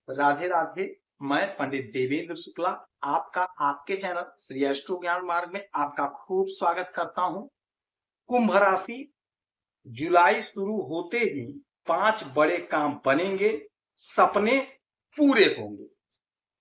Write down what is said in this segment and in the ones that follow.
राधे राधे। मैं पंडित देवेंद्र शुक्ला आपका आपके चैनल श्री एस्ट्रो ज्ञान मार्ग में आपका खूब स्वागत करता हूं। कुंभ राशि, जुलाई शुरू होते ही 5 बड़े काम बनेंगे, सपने पूरे होंगे।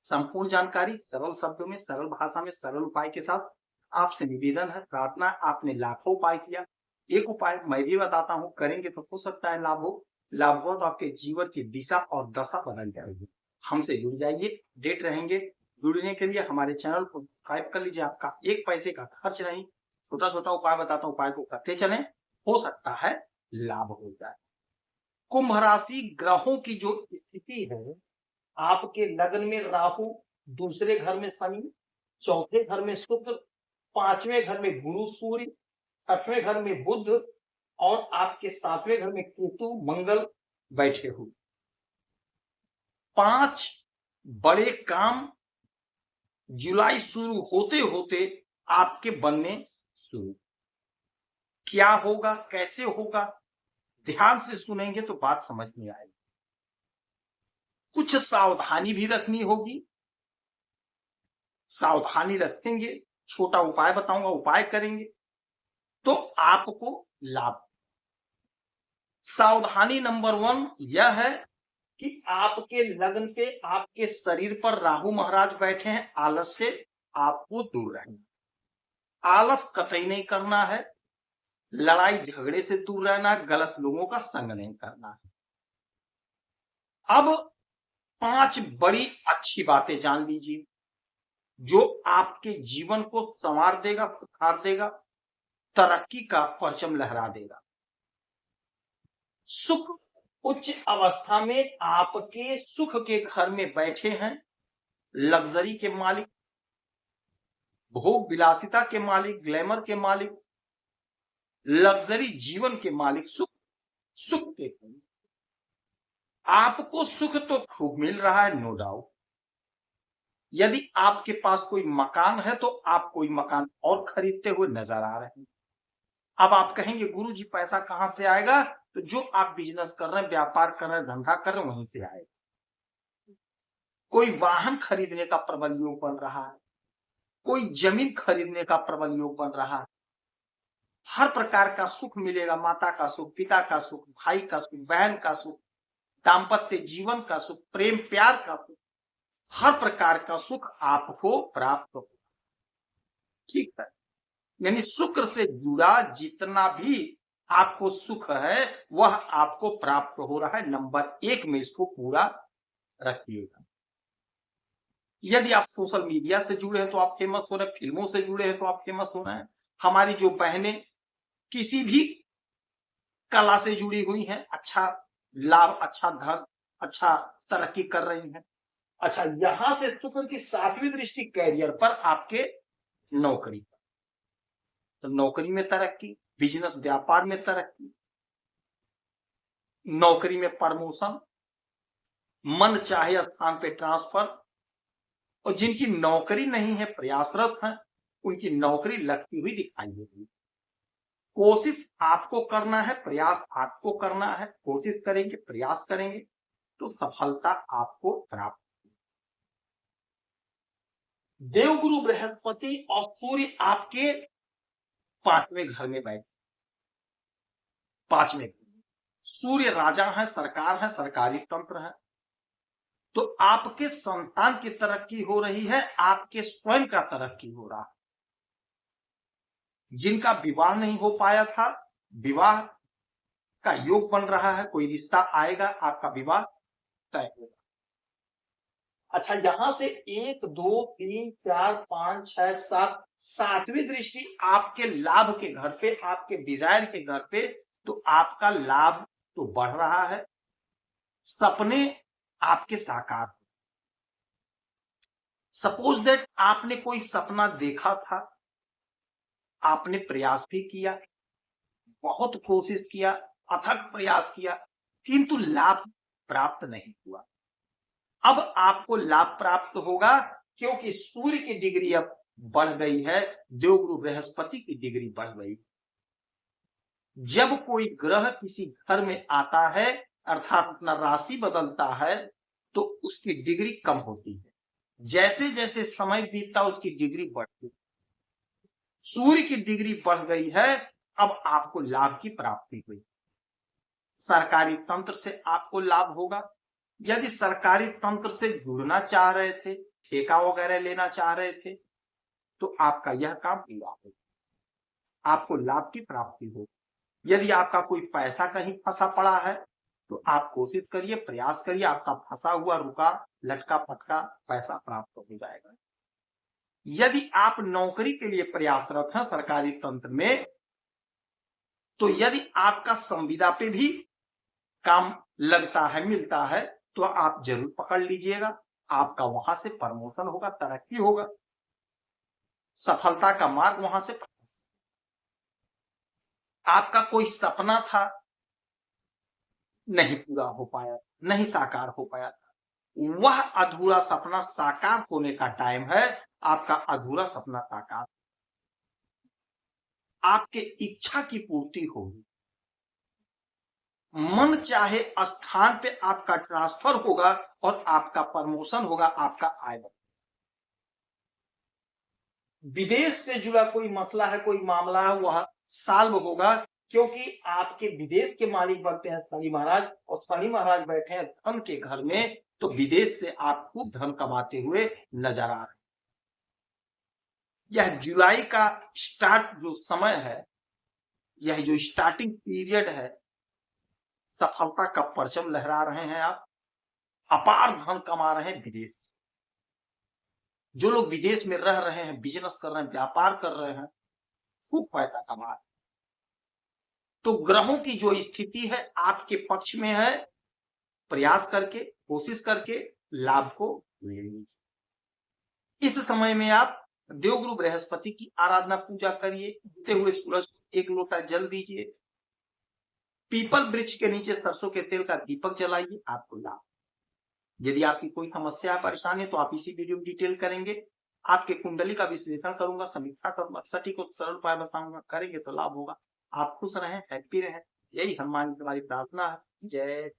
संपूर्ण जानकारी सरल शब्दों में, सरल भाषा में, सरल उपाय के साथ आपसे निवेदन है, प्रार्थना। आपने लाखों उपाय किया, एक उपाय मैं भी बताता हूं, करेंगे तो हो सकता है लाभ हो। लाभ हो तो आपके जीवन की दिशा और दशा बदल जाएगी। हमसे जुड़ जाइए, अपडेट रहेंगे। जुड़ने के लिए हमारे चैनल को सब्सक्राइब कर लीजिए, आपका एक पैसे का खर्च नहीं। छोटा छोटा उपाय बताता हूं, उपाय को करते चलें, हो सकता है लाभ हो जाए। कुंभ राशि, ग्रहों की जो स्थिति है, आपके लग्न में राहु, दूसरे घर में शनि, चौथे घर में शुक्र, पांचवें घर में गुरु सूर्य, छठवें घर में बुध और आपके सातवें घर में केतु मंगल बैठे हुए। 5 बड़े काम जुलाई शुरू होते होते आपके बनने शुरू। क्या होगा, कैसे होगा, ध्यान से सुनेंगे तो बात समझ में आएगी। कुछ सावधानी भी रखनी होगी, सावधानी रखेंगे, छोटा उपाय बताऊंगा, उपाय करेंगे तो आपको लाभ। सावधानी नंबर 1 यह है कि आपके लग्न पे, आपके शरीर पर राहु महाराज बैठे हैं। आलस से आपको दूर रहना, आलस कतई नहीं करना है, लड़ाई झगड़े से दूर रहना, गलत लोगों का संग नहीं करना है। अब 5 बड़ी अच्छी बातें जान लीजिए जो आपके जीवन को संवार देगा, सुधार देगा, तरक्की का परचम लहरा देगा। सुख उच्च अवस्था में आपके सुख के घर में बैठे हैं, लग्जरी के मालिक, भोग विलासिता के मालिक, ग्लैमर के मालिक, लग्जरी जीवन के मालिक, सुख के मालिक। आपको सुख तो खूब मिल रहा है, नो डाउट। यदि आपके पास कोई मकान है तो आप कोई मकान और खरीदते हुए नजर आ रहे हैं। अब आप कहेंगे गुरुजी पैसा कहां से आएगा? तो जो आप बिजनेस कर रहे हैं, व्यापार कर रहे हैं, धंधा कर रहे हैं, वहीं से आएगा। कोई वाहन खरीदने का प्रबल योग बन रहा है, कोई जमीन खरीदने का प्रबल योग बन रहा है। हर प्रकार का सुख मिलेगा, माता का सुख, पिता का सुख, भाई का सुख, बहन का सुख, दाम्पत्य जीवन का सुख, प्रेम प्यार का सुख, हर प्रकार का सुख आपको प्राप्त होगा। ठीक है, यानी शुक्र से जुड़ा जितना भी आपको सुख है वह आपको प्राप्त हो रहा है। नंबर 1 में इसको पूरा रखिएगा। यदि आप सोशल मीडिया से जुड़े हैं तो आप फेमस हो रहे हैं, फिल्मों से जुड़े हैं तो आप फेमस हो रहे हैं। हमारी जो बहनें किसी भी कला से जुड़ी हुई हैं, अच्छा लाभ, अच्छा धन, अच्छा तरक्की कर रही हैं। अच्छा, यहां से शुक्र की 7वीं दृष्टि कैरियर पर, आपके नौकरी पर, तो नौकरी में तरक्की, बिजनेस व्यापार में तरक्की, नौकरी में प्रमोशन, मन चाहे स्थान पे ट्रांसफर। और जिनकी नौकरी नहीं है, प्रयासरत हैं, उनकी नौकरी लगती हुई दिखाई दे रही है। कोशिश आपको करना है, प्रयास आपको करना है। कोशिश करेंगे, प्रयास करेंगे तो सफलता आपको प्राप्त। देवगुरु बृहस्पति और सूर्य आपके 5वें घर में बैठे। 5वें सूर्य राजा है, सरकार है, सरकारी तंत्र है। तो आपके संतान की तरक्की हो रही है, आपके स्वयं का तरक्की हो रहा है। जिनका विवाह नहीं हो पाया था, विवाह का योग बन रहा है, कोई रिश्ता आएगा, आपका विवाह तय होगा। अच्छा, यहां से 1 2 3 4 5 6 7, 7वीं दृष्टि आपके लाभ के घर पे, आपके डिजायर के घर पे, तो आपका लाभ तो बढ़ रहा है, सपने आपके साकार। सपोज दैट आपने कोई सपना देखा था, आपने प्रयास भी किया, बहुत कोशिश किया, अथक प्रयास किया, किंतु लाभ प्राप्त नहीं हुआ। अब आपको लाभ प्राप्त होगा क्योंकि सूर्य की डिग्री अब बढ़ गई है, देवगुरु बृहस्पति की डिग्री बढ़ गई। जब कोई ग्रह किसी घर में आता है, अर्थात अपना राशि बदलता है, तो उसकी डिग्री कम होती है। जैसे जैसे समय बीतता उसकी डिग्री बढ़ती है। सूर्य की डिग्री बढ़ गई है, अब आपको लाभ की प्राप्ति हुई। सरकारी तंत्र से आपको लाभ होगा। यदि सरकारी तंत्र से जुड़ना चाह रहे थे, ठेका वगैरह लेना चाह रहे थे, तो आपका यह काम पूरा होगा, आपको लाभ की प्राप्ति होगी। यदि आपका कोई पैसा कहीं फंसा पड़ा है तो आप कोशिश करिए, प्रयास करिए, आपका फंसा हुआ रुका लटका पटका पैसा प्राप्त हो जाएगा। यदि आप नौकरी के लिए प्रयासरत हैं सरकारी तंत्र में, तो यदि आपका संविदा पे भी काम लगता है, मिलता है, तो आप जरूर पकड़ लीजिएगा। आपका वहां से प्रमोशन होगा, तरक्की होगा, सफलता का मार्ग वहां से। आपका कोई सपना था, नहीं पूरा हो पाया, नहीं साकार हो पाया था, वह अधूरा सपना साकार होने का टाइम है। आपका अधूरा सपना साकार, आपके इच्छा की पूर्ति होगी, मन चाहे स्थान पे आपका ट्रांसफर होगा और आपका प्रमोशन होगा, आपका आय बढ़ेगा। विदेश से जुड़ा कोई मसला है, कोई मामला है, वह सॉल्व होगा, क्योंकि आपके विदेश के मालिक बनते हैं शनि महाराज, और शनि महाराज बैठे हैं धन के घर में, तो विदेश से आप खूब धन कमाते हुए नजर आ रहे हैं। यह जुलाई का स्टार्ट जो समय है, यह जो स्टार्टिंग पीरियड है, सफलता का परचम लहरा रहे हैं आप, अपार धन कमा रहे हैं विदेश से। जो लोग विदेश में रह रहे हैं, बिजनेस कर रहे हैं, व्यापार कर रहे हैं, खूब पैसा कमा रहे हैं। तो ग्रहों की जो स्थिति है आपके पक्ष में है, प्रयास करके, कोशिश करके लाभ को ले लीजिए। इस समय में आप देवगुरु बृहस्पति की आराधना पूजा करिए, उगते हुए सूरज को 1 लोटा जल दीजिए, पीपल वृक्ष के नीचे सरसों के तेल का दीपक जलाइए, आपको लाभ। यदि आपकी कोई समस्या परेशानी है तो आप इसी वीडियो में डिटेल करेंगे, आपके कुंडली का विश्लेषण करूंगा, समीक्षा करूंगा, सटीक और सरल उपाय बताऊंगा, करेंगे तो लाभ होगा। आप खुश रहें, हैप्पी रहें, यही हनुमान जी की प्रार्थना है। जय